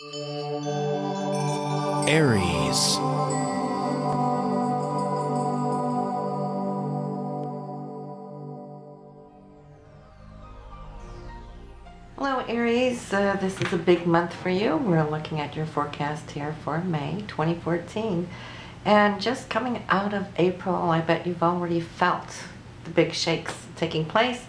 Aries. Hello Aries, this is a big month for you. We're looking at your forecast here for May 2014. And just coming out of April, I bet you've already felt the big shakes taking place,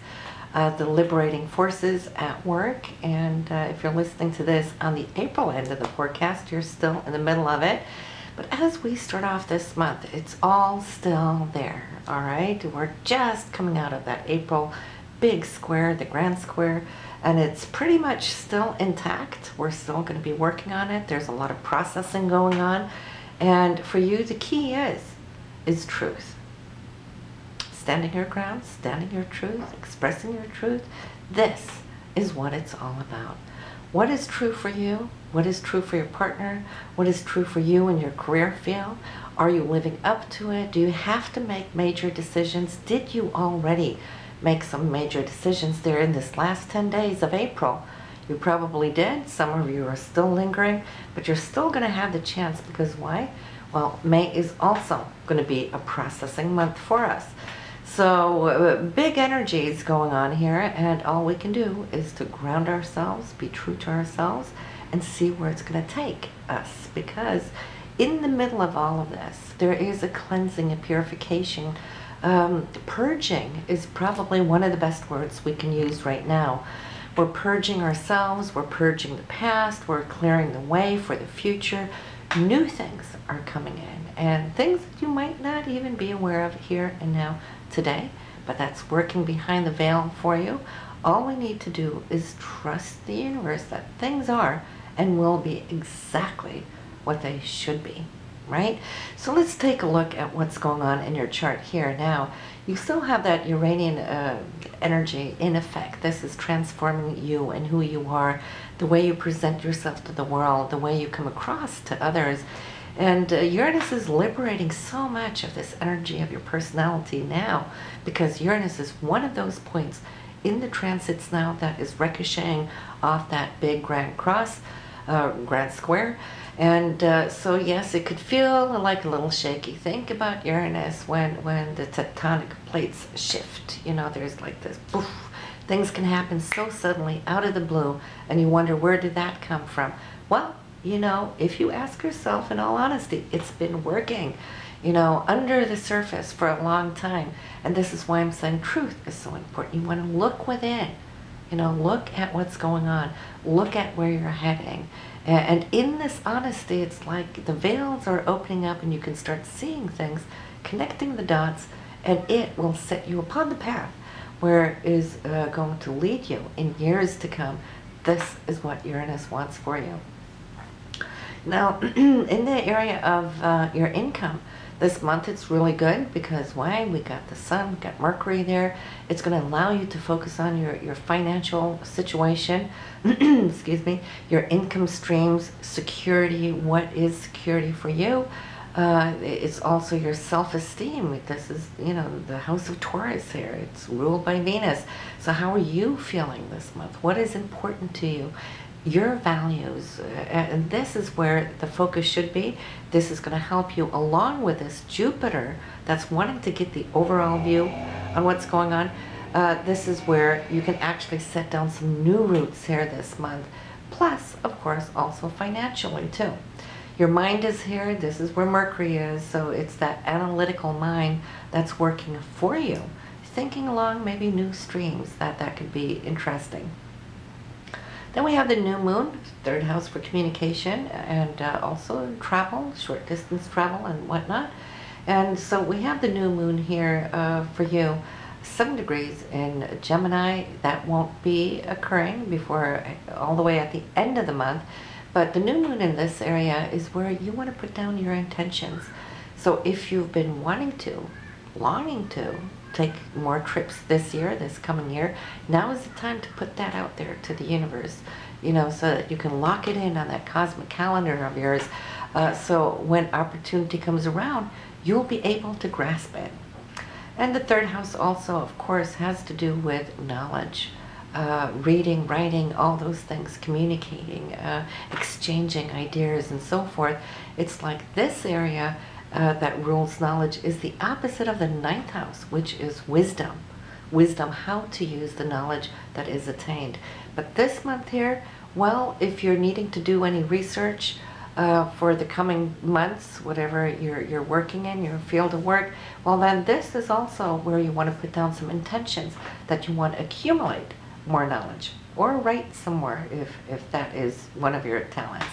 the liberating forces at work. And if you're listening to this on the April end of the forecast, you're still in the middle of it. But as we start off this month, it's all still there, all right? We're just coming out of that April big square, the grand square, and it's pretty much still intact. We're still going to be working on it. There's a lot of processing going on. And for you, the key is truth. Standing your ground, standing your truth, expressing your truth. This is what it's all about. What is true for you? What is true for your partner? What is true for you in your career field? Are you living up to it? Do you have to make major decisions? Did you already make some major decisions there in this last 10 days of April? You probably did. Some of you are still lingering, but you're still going to have the chance because why? Well, May is also going to be a processing month for us. So big energies going on here, and all we can do is to ground ourselves, be true to ourselves, and see where it's going to take us. Because in the middle of all of this, there is a cleansing, a purification. Purging is probably one of the best words we can use right now. We're purging ourselves, we're purging the past, we're clearing the way for the future. New things are coming in, and things that you might not even be aware of here and now today, but that's working behind the veil for you. All we need to do is trust the universe that things are and will be exactly what they should be. Right? So let's take a look at what's going on in your chart here now. You still have that Uranian energy in effect. This is transforming you and who you are, the way you present yourself to the world, the way you come across to others. And Uranus is liberating so much of this energy of your personality now, because Uranus is one of those points in the transits now that is ricocheting off that big grand cross, grand square. And so yes, it could feel like a little shaky. Think about Uranus when the tectonic plates shift. You know, there's like this poof. Things can happen so suddenly out of the blue, and you wonder, where did that come from? Well, you know, if you ask yourself in all honesty, it's been working, you know, under the surface for a long time. And this is why I'm saying truth is so important. You want to look within. You know, look at what's going on. Look at where you're heading. And in this honesty, it's like the veils are opening up and you can start seeing things, connecting the dots, and it will set you upon the path where it is going to lead you in years to come. This is what Uranus wants for you. Now, in the area of your income, this month it's really good because why? We got the sun, we got Mercury there. It's going to allow you to focus on your financial situation, excuse me, your income streams, security. What is security for you? It's also your self-esteem. This is, you know, the house of Taurus here. It's ruled by Venus. So how are you feeling this month? What is important to you? Your values, and this is where the focus should be. This is going to help you along with this Jupiter that's wanting to get the overall view on what's going on. This is where you can actually set down some new roots here this month, plus of course also financially too. Your mind is here. This is where Mercury is, so it's that analytical mind that's working for you, thinking along maybe new streams that could be interesting. Then we have the new moon, third house for communication, and also travel, short distance travel and whatnot. And so we have the new moon here for you, 7 degrees in Gemini. That won't be occurring before all the way at the end of the month. But the new moon in this area is where you want to put down your intentions. So if you've been wanting to, longing to, take more trips this year, this coming year, now is the time to put that out there to the universe, you know, so that you can lock it in on that cosmic calendar of yours. So when opportunity comes around, you'll be able to grasp it. And the third house also, of course, has to do with knowledge, reading, writing, all those things, communicating, exchanging ideas and so forth. It's like this area that rules knowledge is the opposite of the ninth house, which is wisdom. Wisdom, how to use the knowledge that is attained. But this month here, well, if you're needing to do any research for the coming months, whatever you're working in, your field of work, well then this is also where you want to put down some intentions that you want to accumulate more knowledge, or write somewhere if that is one of your talents.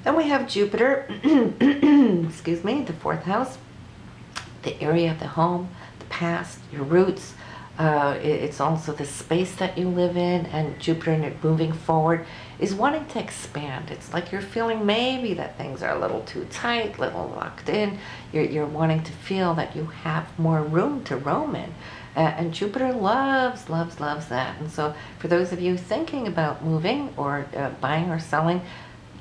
Then we have Jupiter, excuse me, the fourth house, the area of the home, the past, your roots. It's also the space that you live in, and Jupiter moving forward is wanting to expand. It's like you're feeling maybe that things are a little too tight, a little locked in. You're wanting to feel that you have more room to roam in. And Jupiter loves, loves, loves that. And so for those of you thinking about moving or buying or selling,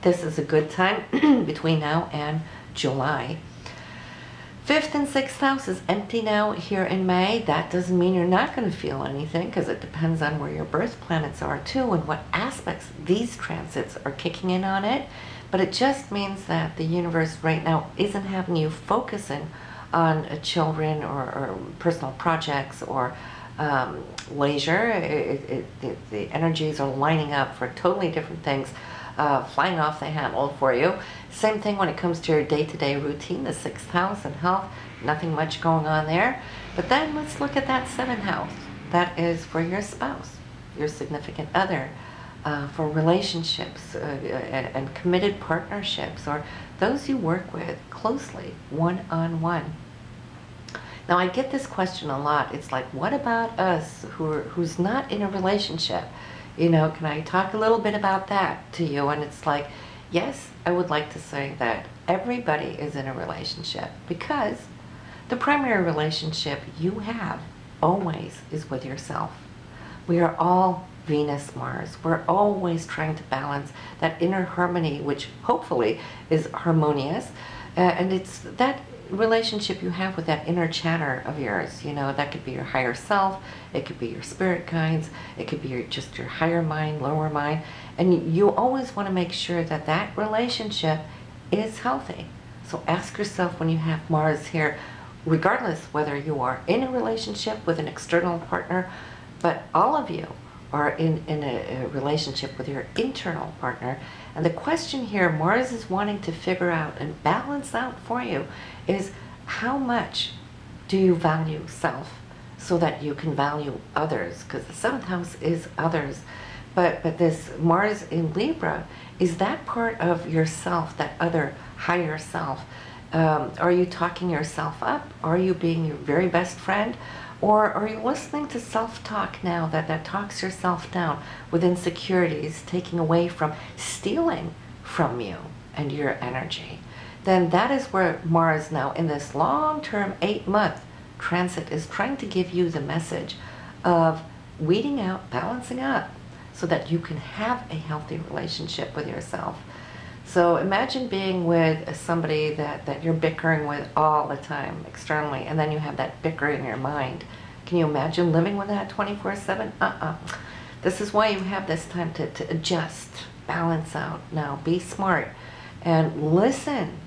this is a good time between now and July. Fifth and sixth house is empty now here in May. That doesn't mean you're not going to feel anything, because it depends on where your birth planets are too and what aspects these transits are kicking in on it. But it just means that the universe right now isn't having you focusing on children or personal projects or leisure. The energies are lining up for totally different things, flying off the handle for you. Same thing when it comes to your day-to-day routine, the sixth house and health, nothing much going on there. But then let's look at that seventh house. That is for your spouse, your significant other, for relationships and committed partnerships, or those you work with closely, one-on-one. Now I get this question a lot. It's like, what about us who's not in a relationship? You know, can I talk a little bit about that to you? And it's like, yes, I would like to say that everybody is in a relationship, because the primary relationship you have always is with yourself. We are all Venus, Mars. We're always trying to balance that inner harmony, which hopefully is harmonious. And it's that relationship you have with that inner chatter of yours. You know, that could be your higher self, it could be your spirit guides, it could be just your higher mind, lower mind. And you always want to make sure that that relationship is healthy. So ask yourself, when you have Mars here, regardless whether you are in a relationship with an external partner, but all of you are in a relationship with your internal partner. And the question here, Mars is wanting to figure out and balance out for you, is how much do you value self so that you can value others? Because the seventh house is others. But this Mars in Libra is that part of yourself, that other higher self. Are you talking yourself up? Are you being your very best friend? Or are you listening to self-talk now that talks yourself down with insecurities, taking away from, stealing from you and your energy? Then that is where Mars now in this long-term 8-month transit is trying to give you the message of weeding out, balancing up, so that you can have a healthy relationship with yourself. So imagine being with somebody that you're bickering with all the time externally, and then you have that bicker in your mind. Can you imagine living with that 24/7? This is why you have this time to adjust, balance out. Now be smart and listen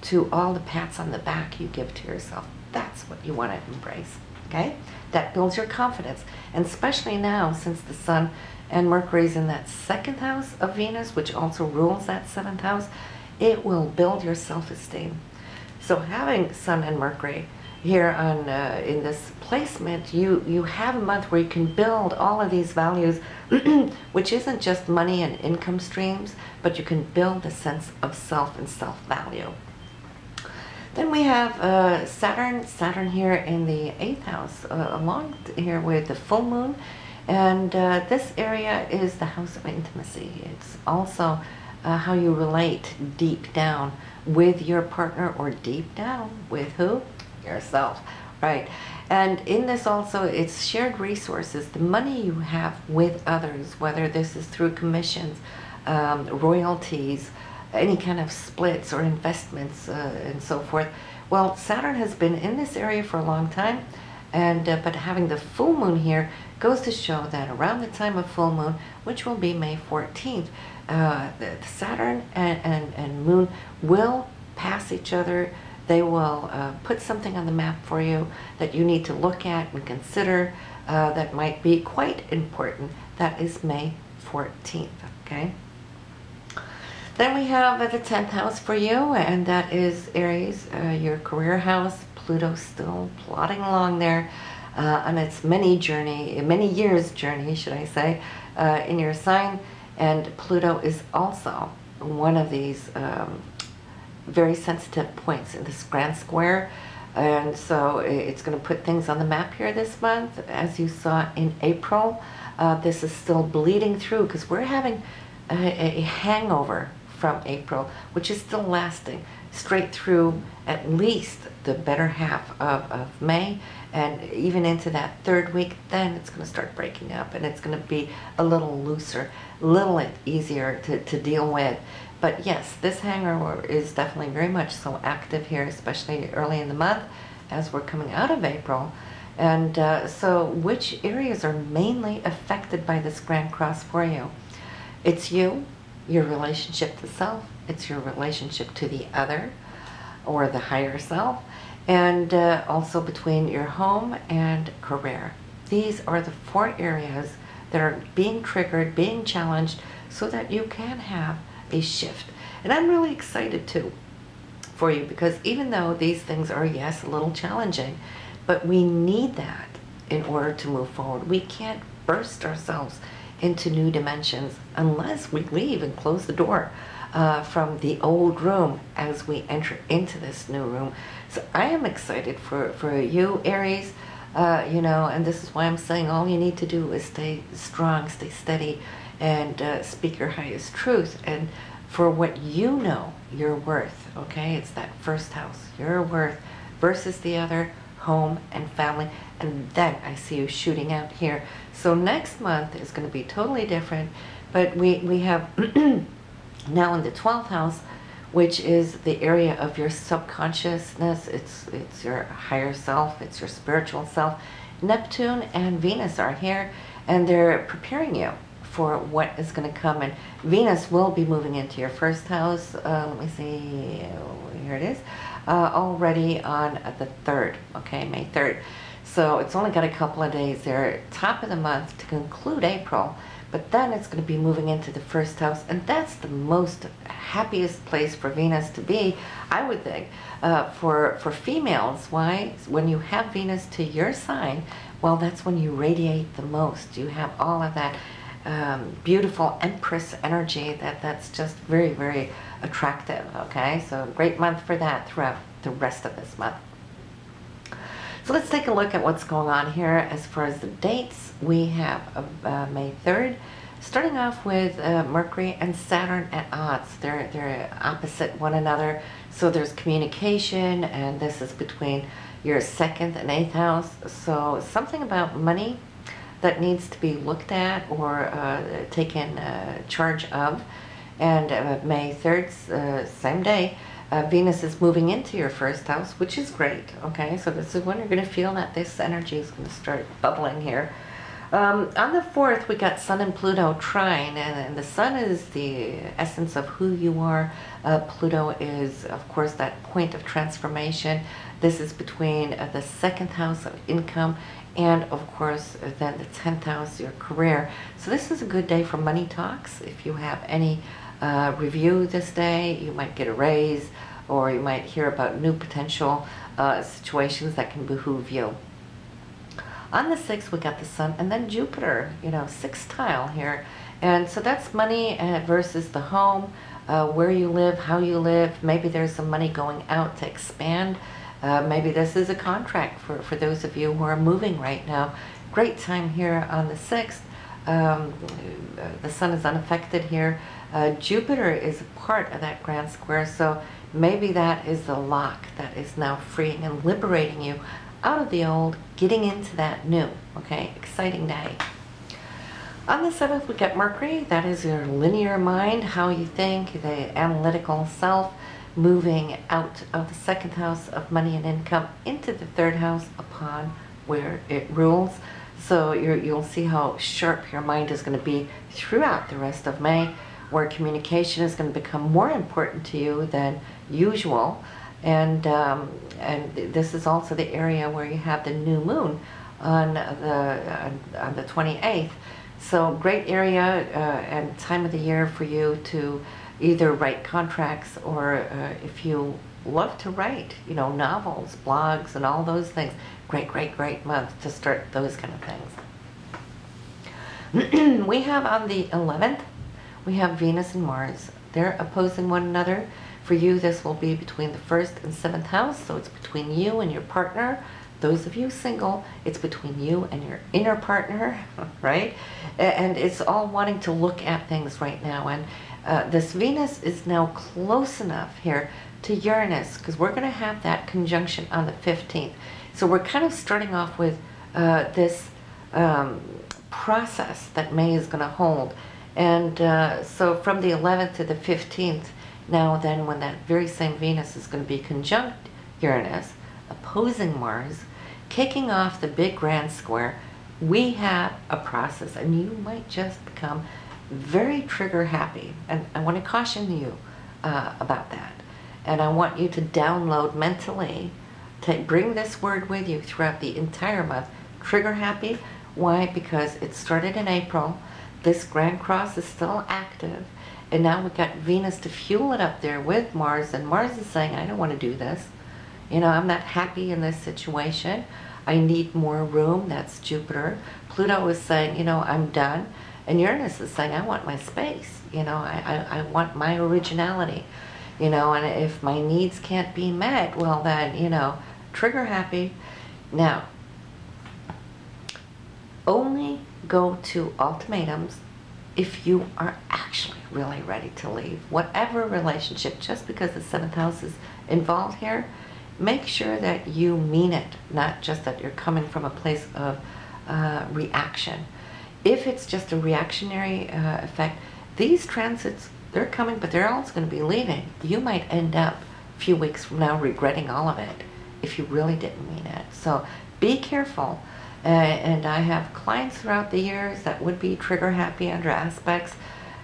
to all the pats on the back you give to yourself. That's what you want to embrace, okay? That builds your confidence, and especially now since the Sun and Mercury's in that second house of Venus, which also rules that seventh house, it will build your self-esteem. So having Sun and Mercury here on in this placement, you have a month where you can build all of these values, which isn't just money and income streams, but you can build a sense of self and self-value. Then we have Saturn here in the 8th house, along here with the full moon. And this area is the house of intimacy. It's also how you relate deep down with your partner, or deep down with who? Yourself, right? And in this also, it's shared resources, the money you have with others, whether this is through commissions, royalties, any kind of splits or investments and so forth. Well, Saturn has been in this area for a long time, And but having the full moon here goes to show that around the time of full moon, which will be May 14th, the Saturn and Moon will pass each other. They will put something on the map for you that you need to look at and consider that might be quite important. That is May 14th, okay? Then we have the 10th house for you, and that is Aries, your career house. Pluto still plodding along there on its many years journey, should I say, in your sign. And Pluto is also one of these very sensitive points in this grand square. And so it's going to put things on the map here this month. As you saw in April, this is still bleeding through because we're having a hangover from April, which is still lasting straight through at least the better half of May, and even into that third week. Then it's going to start breaking up, and it's going to be a little looser, a little easier to deal with. But yes, this hangover is definitely very much so active here, especially early in the month as we're coming out of April. And so which areas are mainly affected by this Grand Cross for you? It's you, your relationship to self, it's your relationship to the other or the higher self, and also between your home and career. These are the 4 areas that are being triggered, being challenged, so that you can have a shift. And I'm really excited too for you, because even though these things are, yes, a little challenging, but we need that in order to move forward. We can't burst ourselves into new dimensions unless we leave and close the door from the old room as we enter into this new room. So I am excited for you, Aries, you know, and this is why I'm saying all you need to do is stay strong, stay steady, and speak your highest truth. And for what you know you're worth, okay? It's that first house, your worth versus the other, home and family. And then I see you shooting out here. So next month is going to be totally different, but we have now in the 12th house, which is the area of your subconsciousness. It's your higher self, it's your spiritual self. Neptune and Venus are here, and they're preparing you for what is going to come. And Venus will be moving into your first house. Let me see, here it is, already on the 3rd, okay, May 3rd. So it's only got a couple of days there, top of the month to conclude April, but then it's going to be moving into the first house, and that's the most happiest place for Venus to be, I would think, for females. Why? When you have Venus to your sign, well, that's when you radiate the most. You have all of that beautiful Empress energy that's just very, very attractive, okay? So great month for that throughout the rest of this month. So let's take a look at what's going on here. As far as the dates, we have May 3rd, starting off with Mercury and Saturn at odds. They're opposite one another, so there's communication, and this is between your 2nd and 8th house. So something about money that needs to be looked at or taken charge of. And May 3rd, same day, Venus is moving into your first house, which is great, okay? So this is when you're going to feel that this energy is going to start bubbling here. On the 4th, we got Sun and Pluto trine, and the Sun is the essence of who you are. Pluto is, of course, that point of transformation. This is between the 2nd house of income and, of course, then the 10th house, your career. So this is a good day for money talks. If you have any review this day, you might get a raise, or you might hear about new potential situations that can behoove you. On the 6th, we got the Sun and then Jupiter, you know, sextile here. And so that's money versus the home, where you live, how you live. Maybe there's some money going out to expand. Maybe this is a contract for those of you who are moving right now. Great time here on the 6th. The Sun is unaffected here. Jupiter is a part of that grand square, so maybe that is the lock that is now freeing and liberating you out of the old, getting into that new, okay? Exciting day. On the 7th, we get Mercury. That is your linear mind, how you think, the analytical self, moving out of the 2nd house of money and income into the 3rd house upon where it rules. So you'll see how sharp your mind is going to be throughout the rest of May, where communication is going to become more important to you than usual. And this is also the area where you have the new moon on the 28th. So great area and time of the year for you to either write contracts, or if you love to write, you know, novels, blogs, and all those things. Great month to start those kind of things. We have on the 11th, we have Venus and Mars. They're opposing one another. For you, this will be between the 1st and 7th house, so it's between you and your partner. Those of you single, it's between you and your inner partner, right? And it's all wanting to look at things right now. And this Venus is now close enough here to Uranus, because we're going to have that conjunction on the 15th. So we're kind of starting off with this process that May is going to hold. And so from the 11th to the 15th, now then, when that very same Venus is going to be conjunct Uranus, opposing Mars, kicking off the big grand square, we have a process, and you might just become very trigger happy. And I want to caution you about that. And I want you to download mentally, to bring this word with you throughout the entire month. Trigger happy. Why? Because it started in April. This Grand Cross is still active. And now we've got Venus to fuel it up there with Mars. And Mars is saying, I don't want to do this. You know, I'm not happy in this situation. I need more room. That's Jupiter. Pluto is saying, you know, I'm done. And Uranus is saying, I want my space. You know, I want my originality. You know, and if my needs can't be met, well then, you know, trigger happy. Now, only go to ultimatums if you are actually really ready to leave. Whatever relationship, just because the 7th house is involved here, make sure that you mean it, not just that you're coming from a place of reaction. If it's just a reactionary effect, these transits, they're coming, but they're also going to be leaving. You might end up a few weeks from now regretting all of it if you really didn't mean it. So be careful. And I have clients throughout the years that would be trigger happy under aspects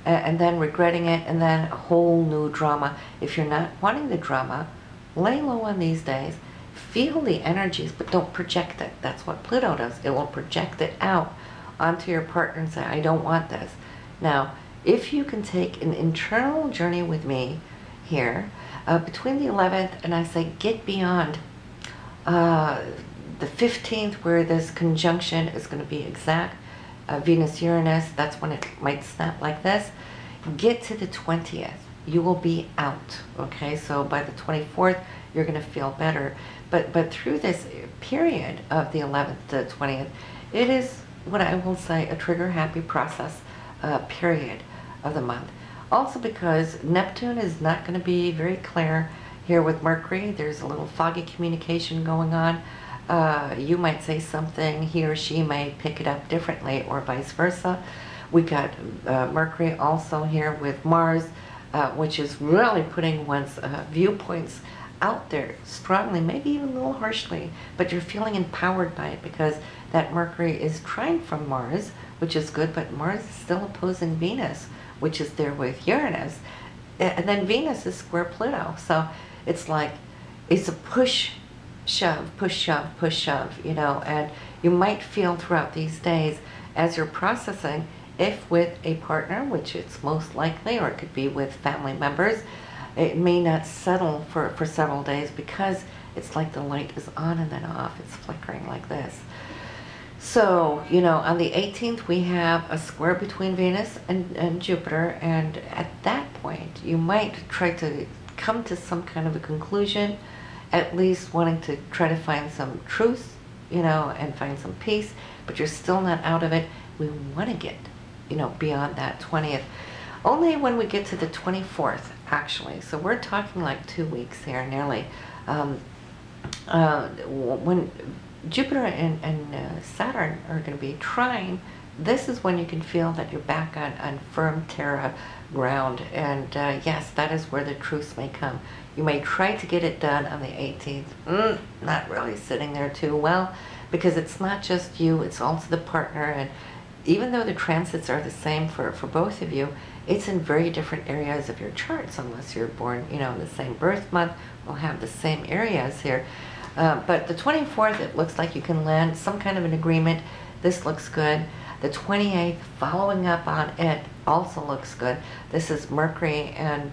and then regretting it, and then a whole new drama. If you're not wanting the drama, lay low on these days. Feel the energies, but don't project it. That's what Pluto does. It will project it out onto your partner and say, I don't want this. Now, if you can take an internal journey with me here, between the 11th and I say get beyond the 15th, where this conjunction is going to be exact, Venus-Uranus, that's when it might snap like this. Get to the 20th. You will be out, okay? So by the 24th, you're going to feel better. But through this period of the 11th to the 20th, it is what I will say a trigger-happy process period of the month. Also because Neptune is not going to be very clear here with Mercury. There's a little foggy communication going on. You might say something, he or she may pick it up differently, or vice versa. We got Mercury also here with Mars, which is really putting one's viewpoints out there strongly, maybe even a little harshly, but you're feeling empowered by it because that Mercury is trine from Mars, which is good, but Mars is still opposing Venus, which is there with Uranus, and then Venus is square Pluto. So it's like, it's a push, shove, push, shove, push, shove, you know, and you might feel throughout these days as you're processing, if with a partner, which it's most likely, or it could be with family members, it may not settle for several days because it's like the light is on and then off. It's flickering like this. So, you know, on the 18th, we have a square between Venus and Jupiter, and at that point, you might try to come to some kind of a conclusion, at least wanting to try to find some truth, you know, and find some peace, but you're still not out of it. We want to get, you know, beyond that 20th. Only when we get to the 24th, actually. So we're talking like 2 weeks here, nearly. When Jupiter and Saturn are going to be trine this is when you can feel that you're back on firm terra ground. And yes, that is where the truce may come. You may try to get it done on the 18th. Not really sitting there too well, because it's not just you, it's also the partner. And even though the transits are the same for both of you, it's in very different areas of your charts, unless you're born, you know, in the same birth month. We'll have the same areas here. But the 24th, it looks like you can land some kind of an agreement. This looks good. The 28th, following up on it, also looks good. This is Mercury and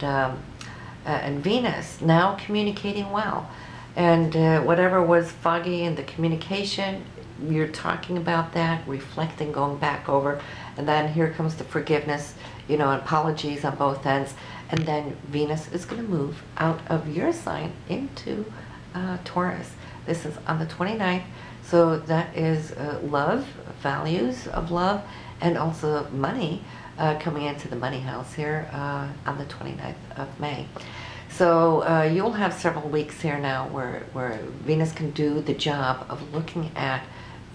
Venus now communicating well. And whatever was foggy in the communication, you're talking about that, reflecting, going back over. And then here comes the forgiveness, you know, apologies on both ends. And then Venus is going to move out of your sign into Taurus. This is on the 29th. So that is love, values of love, and also money coming into the money house here on the 29th of May. So you'll have several weeks here now where Venus can do the job of looking at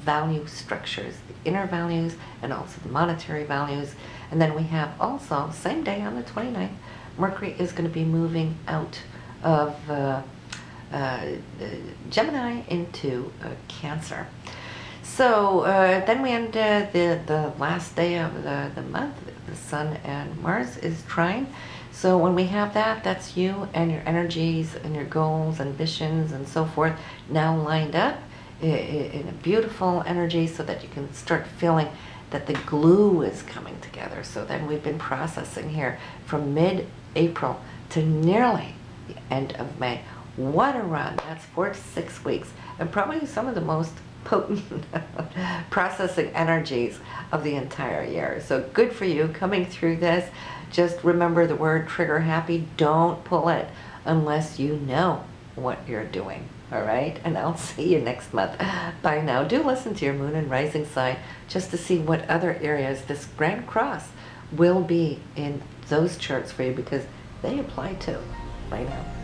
value structures, the inner values and also the monetary values. And then we have also, same day on the 29th, Mercury is going to be moving out of Gemini into Cancer. So then we end the last day of the month. The Sun and Mars is trine. So when we have that, that's you and your energies and your goals, ambitions, and so forth now lined up in a beautiful energy, so that you can start feeling that the glue is coming together. So then we've been processing here from mid-April to nearly the end of May. What a run. That's 4 to 6 weeks, and probably some of the most potent processing energies of the entire year. So good for you coming through this. Just remember the word trigger happy. Don't pull it unless you know what you're doing. All right, and I'll see you next month. Bye now. Do listen to your moon and rising sign just to see what other areas this Grand Cross will be in those charts for you, because they apply too. Bye now.